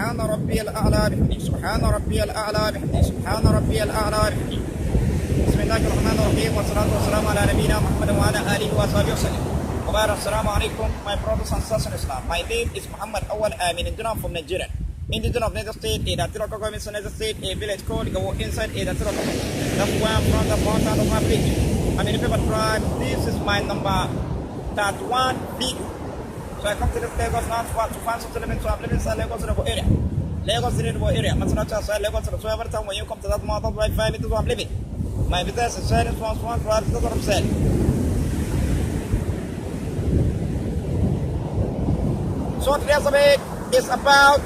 سبحان ربي الأعلى بحمده سبحان ربي الأعلى بحمده سبحان ربي الأعلى بحمده. بسم الله الرحمن الرحيم والصلاة والسلام على نبينا محمد وعلى آله وصحبه وسلم. Assalamu alaikum, my brothers and sisters in Islam. My name is Muhammad Awal Amin, indigenous from Nigeria. Indigenous of Niger State, a Datiro province in Niger State, a village called Gawo inside a Datiro province. That's where I'm from, the mountain of my village. I'm in the paper tribe. This is my number 31 video. So I come to this Lagos now to find some elements. So I'm living inside Lagos in the area. Lagos in the area. I'm not just Lagos. So every time when you come to that mountain, right 5 meters where I'm living. My business is sharing from that's what I'm saying. So today's topic is about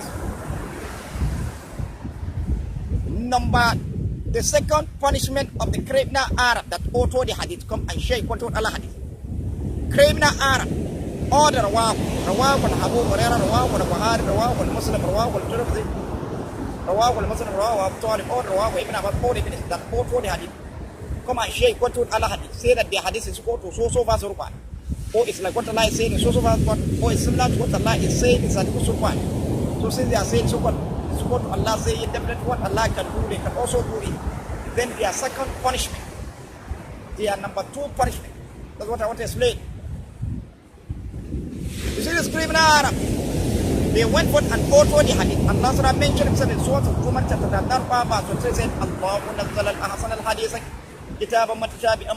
the second punishment of the criminal Arab that authored the Hadith. Come and share control Allah Hadith. Criminal Arab. All the Rawah wal Abu Hurairah, Rawah wal Bukhari, Rawah wal Muslim, Rawah wal Tirmidhi, Rawah wal Muslim, Rawah wal Talib, all the Rawah wal Ibn Abbas, all the Ibn that authored the Hadith. Come and share control Allah Hadith. Say that the Hadith is quoted so verse Quran. Or it's like what Allah is saying in so verse Quran, or it's similar to what Allah is saying in Hadith Quran. So since they are saying so what Allah say in definitely what Allah can do, they can also do it. Then their second punishment, their number 2 punishment. That's what I want to explain. You see this criminal Arab, they went forth and authored the Hadith. Allah mentioned himself in Surah Al-Zumar chapter 4 verse 3 said, Allahu nazzala al-ahsan al-hadith كتابا متشابها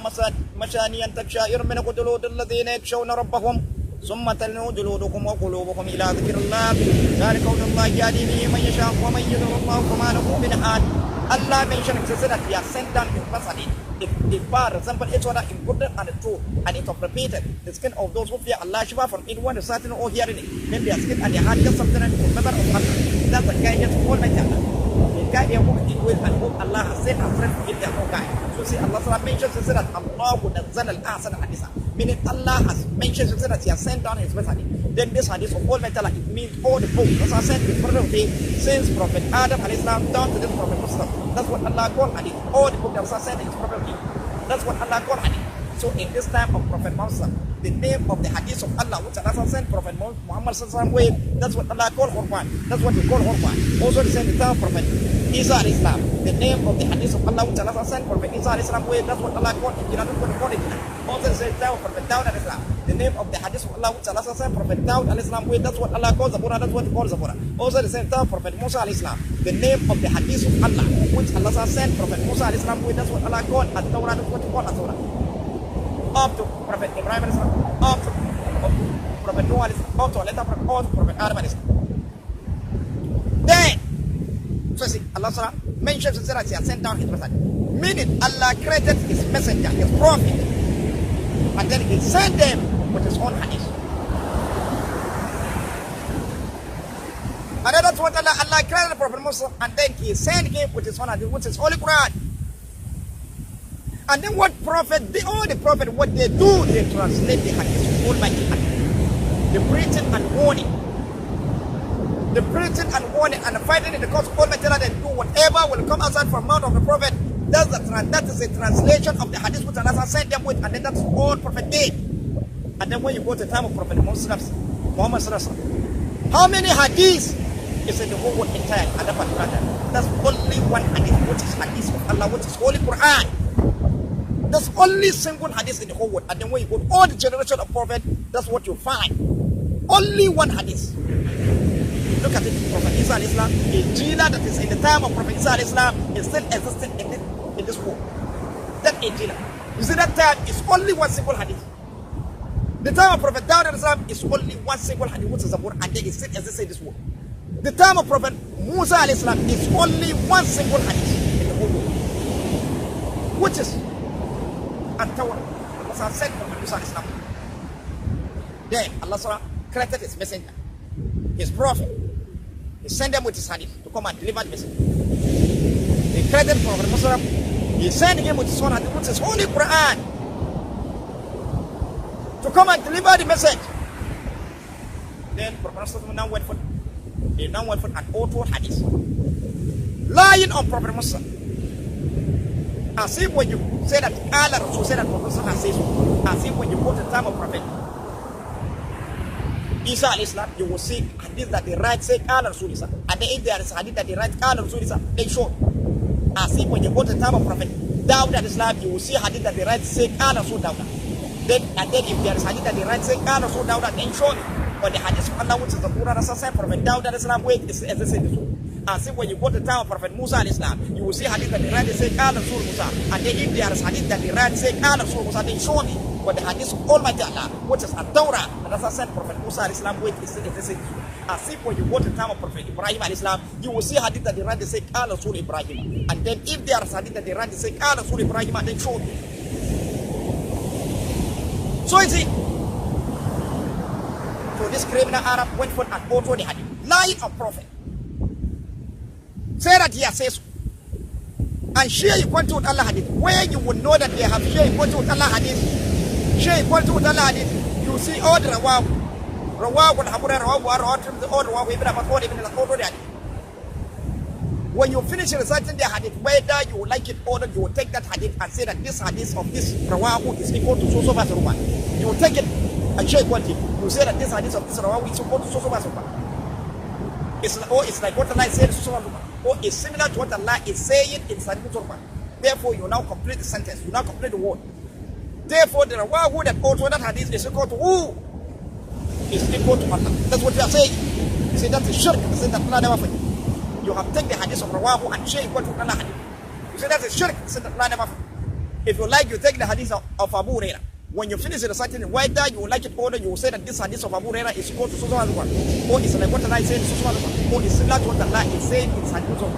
مشانيا تبشائر من جلود الذين يخشون ربهم ثم تلين جلودكم وقلوبكم إلى ذكر الله ذلك قول الله يهدي به من يشاء ومن يضلل الله فما له من هاد. Allah mentioned that He has sent down His message. If far resemble each other in good and true, and it interpreted the skin of those who fear Allah shiva from anyone reciting or hearing it, then their skin and their heart just something to remember of Allah. That's the guidance of Almighty Allah. The guidance whom He will and whom Allah has sent and friend to give their own guide. So see, Allah mentions that Allah would nazzal al-ahsan al-hadith, meaning Allah has mentioned that He has sent down His message. Then this hadith of Almighty Allah, it means all the books that are sent in front of Him since Prophet Adam alayhi salam down to this Prophet Muhammad. That's what Allah called hadith. All the books that are sent in front of Him. That's what Allah called hadith. So in this time of Prophet Muhammad, the name of the hadith of Allah, which Allah sent Prophet Muhammad with, that's what Allah called Quran. That's what we call Quran. Also the same time Prophet Isa al-Islam, the name of the hadith of Allah, which Allah sent Prophet Isa al-Islam with, that's what Allah called it. That's what we call it. Also the same time Prophet Dawud al-Islam, the name of the hadith of Allah, which Allah sent Prophet Dawud al-Islam with, that's what Allah calls Zabura. That's what we call Zabura. Also the same time Prophet Musa al-Islam, the name of the hadith of Allah, which Allah sent Prophet Musa al-Islam with, that's what Allah called At-Tawrah. That's what we call At-Tawrah. Up to Prophet Ibrahim al-Islam, up to Prophet Noah al-Islam, up to later Prophet Adam al-Islam. Then, so see, Allah mentions that He has sent down His message. Meaning, Allah created His messenger, His prophet, and then He sent them with His own hadith. And that's what Allah created the Prophet Musa, and then He sent him with His own hadith, which is Holy Quran. And then what prophet, all the prophet, what they do, they translate the hadith of Almighty Allah. The preaching and warning. The preaching and warning and the fighting in the cause of Almighty Allah, they do whatever will come outside from mouth of the prophet. That is a translation of the hadith which Allah sent them with, and then that's all prophet did. And then when you go to the time of Prophet Muhammad, how many hadiths is in the whole world entire? That's only one hadith, which is hadith of Allah, which is Holy Quran. There's only single hadith in the whole world. And then when you go to all the generation of prophet, that's what you find. Only one hadith. Look at it, Prophet Isa al-Islam, a jila that is in the time of Prophet Isa al-Islam is still existing in this world. That jila. You see, that time is only one single hadith. The time of Prophet Dawud al-Islam is only one single hadith, which is a word, and they still exist in this world. The time of Prophet Musa al-Islam is only one single hadith in the whole world, which is and Tawrah. Allah sent Prophet Musa al-Islam. Then Allah created His messenger, His prophet. He sent them with His hadith to come and deliver the message. He created Prophet Musa. He sent him with His own hadith, which is Holy Quran, to come and deliver the message. Then Prophet Musa now went for and authored hadith, lying on Prophet Musa. As if when you say that Allah Rasul said that Prophet Musa has said so, as if when you go to the time of Prophet Isa al-Islam, you will see hadith that the right say Allah Rasul Isa, and And then if there is hadith that they write, Qala Rasul, they show. As if when you go to the time of Prophet Dawud and Islam, you will see hadith that they write, say, Qala Rasul Dawud. And then if there is hadith that they write, say, Qala Rasul Dawud, then show. But the hadith of Allah, which is the Quran, as I said, Prophet Dawud and Islam, wait, as I said before. As if when you go to the time of Prophet Musa and Islam, you will see hadith that they write, say, Qala Rasul Musa. And then if there is hadith that they write, say, Qala Rasul Musa, then show me. But the hadith of Almighty Allah, which is a Torah, and as I said, Prophet Musa and Islam, wait, as I said before. As if when you go to the time of Prophet Ibrahim and Islam, you will see hadith that they write, they say, Qala Rasul Ibrahim. And then if there is hadith that they write, they say, Qala Rasul Ibrahim, and then show me. So is it. So this criminal Arab went for an auto the hadith. Lie of Prophet. Say that he has said so. And share you quote with Allah hadith. Where you will know that they have share quote with Allah hadith. Share quote with Allah hadith. You see all the rawab. Rawab will have all the rawab even about all even the auto the hadith. When you finish reciting the hadith, whether you like it or not, you will take that hadith and say that this hadith of this rawab is equal to so much Roman. You will take it and share quantity. You say that this hadith of this rawab is equal to so much Roman. It's like what Allah said, or it's similar to what Allah is saying in Hadith Quran. Therefore, you now complete the sentence. You now complete the word. Therefore, the rawah that also that hadith is equal to who? Is equal to Allah. That's what we are saying. You say that's a shirk. You say that Allah never forgive. You have taken the hadith of rawah and share equal to Allah hadith. You say that's a shirk. You say that Allah never forgive. If you like, you take the hadith of Abu Hurairah. When you finish reciting it, whether you like it or not, you will say that this hadith of Abu Hurairah is equal to so one, or it's like what Allah is saying, or it's similar to what Allah is saying in hadith of.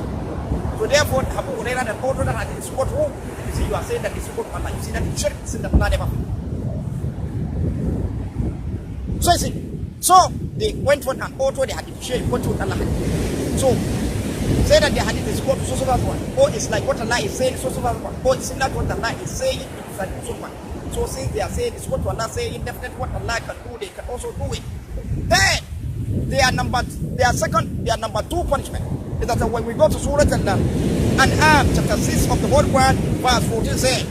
So therefore, Abu Hurairah and all that hadith is equal to who? You see, you are saying that it's equal to Allah. You see that it's shirk, you see that Allah never. So you see, so they went for an auto the hadith, share equal to Allah. So say that the hadith is equal to so one, or it's like what Allah is saying, so one, or it's similar to what Allah is saying in hadith one. So since they are saying it's what Allah say, indefinite what Allah can do, they can also do it. Then their number two punishment is that when we go to Surah Al-An'am, chapter 6 of the whole Quran, verse 14 say,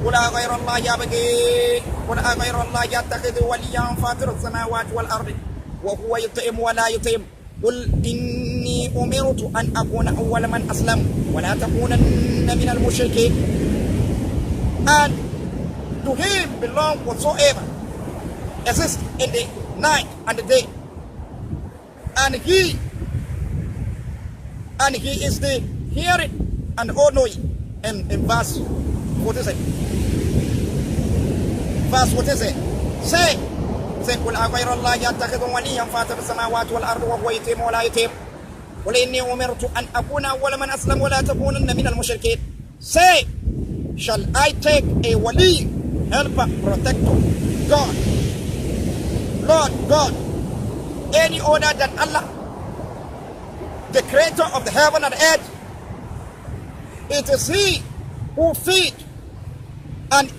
وَلَا غَيْرَ اللَّهِ يَبْغِي وَلَا غَيْرَ اللَّهِ يَتَّخِذُ وَلِيًّا فَاطِرَ السَّمَاوَاتِ وَالْأَرْضِ وَهُوَ يُطْعِمُ وَلَا يُطْعِمُ قُلْ إِنِّي أُمِرْتُ أَنْ أَكُونَ أَوَّلَ مَنْ أَسْلَمَ وَلَا تَكُونَنَّ مِنَ الْمُشْرِكِينَ. And to him belong whatsoever exists in the night and the day. And he is the hearing and all-knowing. And in verse, what is it? Verse, what is it? Say, قُلْ أَغَيْرَ اللَّهِ يَتَّخِذُ وَلِيًّا فَاطِرَ السَّمَاوَاتِ وَالْأَرْضِ وَهُوَ يُطْعِمُ وَلَا يُطْعِمُ قُلْ إِنِّي أُمِرْتُ أَنْ أَكُونَ أَوَّلَ مَنْ أَسْلَمَ وَلَا تَكُونَنَّ مِنَ الْمُشْرِكِينَ. Say, shall I take a wali, helper, protector, God, Lord, God, any other than Allah, the creator of the heaven and earth? It is He who feed and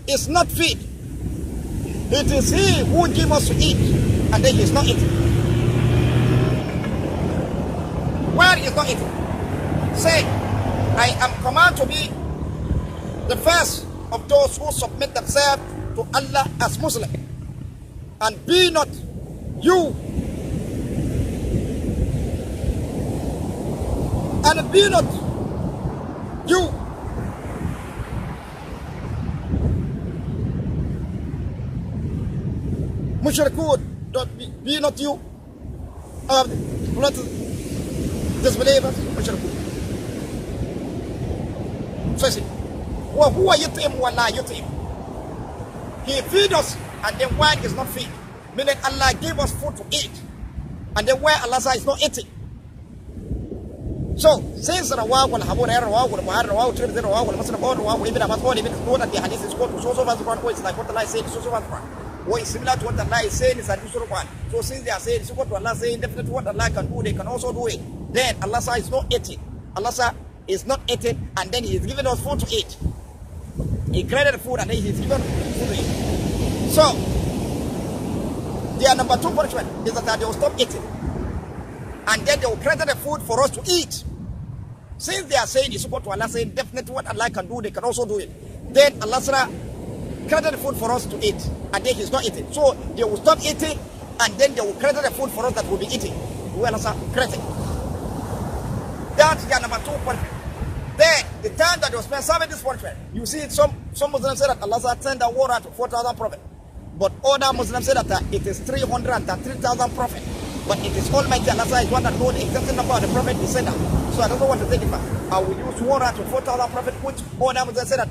is not feed. It is He who gives us to eat and then He is not eating. Where is not eating? Say, I am commanded to be the first of those who submit themselves to Allah as Muslim, and be not you, and be not you mushrikun, be not you disbelievers, mushrikun. So see, وَهُوَ يُطْعِمُ وَلَا يُطْعِمُ. He feeds us and then why is not feed? Meaning Allah gave us food to eat and then where Allah is not eating. So since Rawah will have Rawah will have Rawah will Tirmidhi Rawah will Muslim Rawah will Ibn Abbas all even know that the hadith is called to so much Quran, it's like what Allah is saying, so much Quran. Or it's similar to what Allah is saying is hadith Quran. So since they are saying it's what Allah is saying, definitely what Allah can do, they can also do it. Then Allah is not eating. Allah is not eating and then He is giving us food to eat. He created food and then He's given food to eat. So, their number two punishment is that they will stop eating. And then they will create the food for us to eat. Since they are saying it's equal to Allah, saying definitely what Allah can do, they can also do it. Then Allah created the food for us to eat. And then He's not eating. So, they will stop eating and then they will create the food for us that will be eating. well as a critic. That's number 2 punishment. Then the time that you spend serving this punishment, you see some Muslims say that Allah sent the water to 4,000 prophets. But other Muslims say that it is 303,000 prophets. But it is Almighty Allah is one that knows the exact number of the prophet he sent out. So I don't know what to take it back. I will use water to 4,000 prophets, which other Muslims say that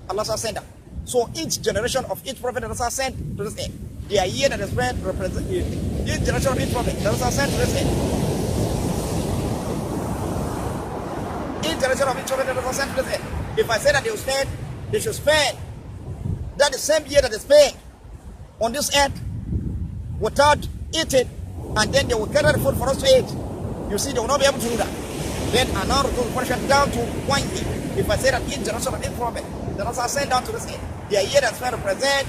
Allah sent out. So each generation of each prophet that Allah sent to this end, their year that is spent represent each generation of each prophet that Allah sent to this end. Each generation of each prophet that Allah sent to this end. If I say that they should spend that the same year that they spend on this earth without eating, and then they will gather the food for us to eat. You see, they will not be able to do that. Then I now reduce the punishment down to 1 year. If I say that each generation of each prophet that Allah sent down to this end, their year that's going to represent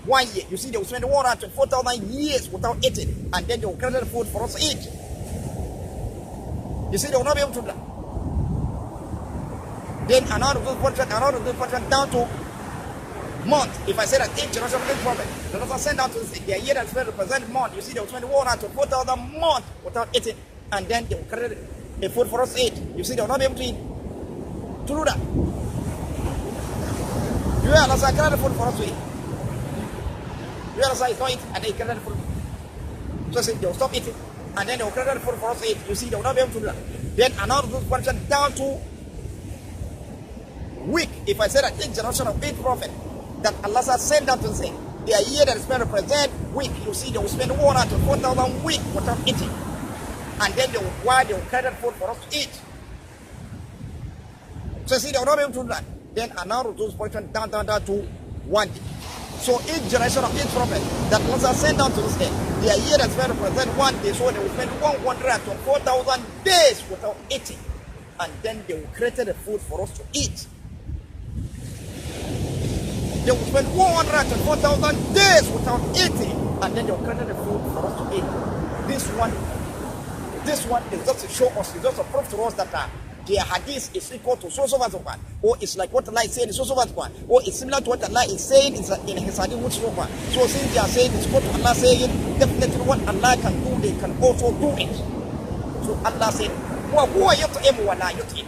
1 year. You see, they will spend 124,000 years without eating, and then they will gather the food for us to eat. You see, they will not be able to do that. Then I now reduce the punishment down to month. If I say that each generation of each prophet that Allah sent down to this end, their year that's going to represent month. You see, they will spend 124,000 months without eating, and then they will gather the food for us to eat. You see, they will not be able to eat. To do that. You Allah said, carry the food for us to eat. You Allah said, it's not eat, and they carry the food. So they will stop eating, and then they will carry the food for us to eat. You see, they will not be able to do that. Then another punishment down to week. If I say that each generation of each prophet that Allah sent down to say, their year that is going to represent week, you see, they will spend 104,000 weeks without eating. And then they will carry the food for us to eat. So see, they will not be able to do that. Then another reduce punishment down to 1 day. So each generation of each prophet that Allah sent down to this day, their year that's going to represent 1 day, so they will spend 104,000 days without eating. And then they will create the food for us to eat. They will spend 104,000 days without eating, and then they will create the food for us to eat. This one is just to show us, it's just a proof to us that their hadith is equal to so verse 1, or it's like what Allah is saying in so verse 1, or it's similar to what Allah is saying in his hadith which so far. So since they are saying it's equal to Allah saying, definitely what Allah can do, they can also do it. So Allah said, وَهُوَ يُطْعِمُ وَلَا يُطْعِمُ.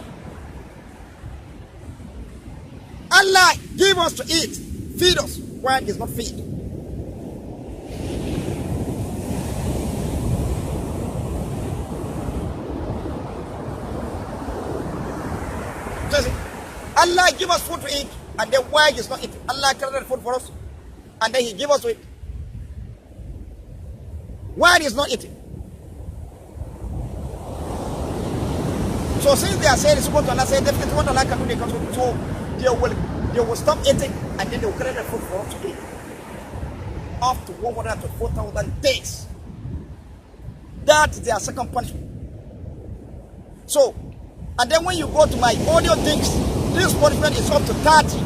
Allah give us to eat, feed us, while He is not feed. Allah give us food to eat, and then why He is not eating? Allah created food for us, and then He give us to eat. Why He is not eating? So since they are saying it's supposed to Allah say definitely what Allah can do, they can do. So they will stop eating, and then they will create food for us to eat. After 104,000 days. That's their second punishment. So, and then when you go to my audio things, this punishment is up to 30.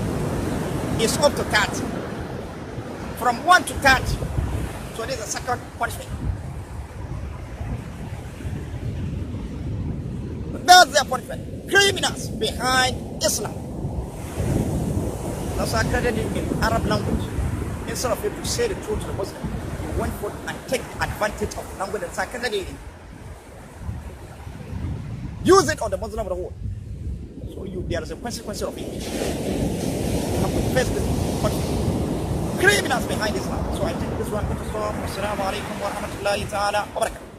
It's up to 30. From 1 to 30. So this is the second punishment. That's their punishment. Criminals behind Islam. That's accredited in Arab language. Instead of you to say the truth to the Muslim, you went for and take advantage of the language that's accredited. Use it on the Muslim of the world. So there is a consequence of it. You have to face this criminals behind Islam. So I take this one to stop. Assalamu alaikum wa rahmatullahi ta'ala wa barakatuh.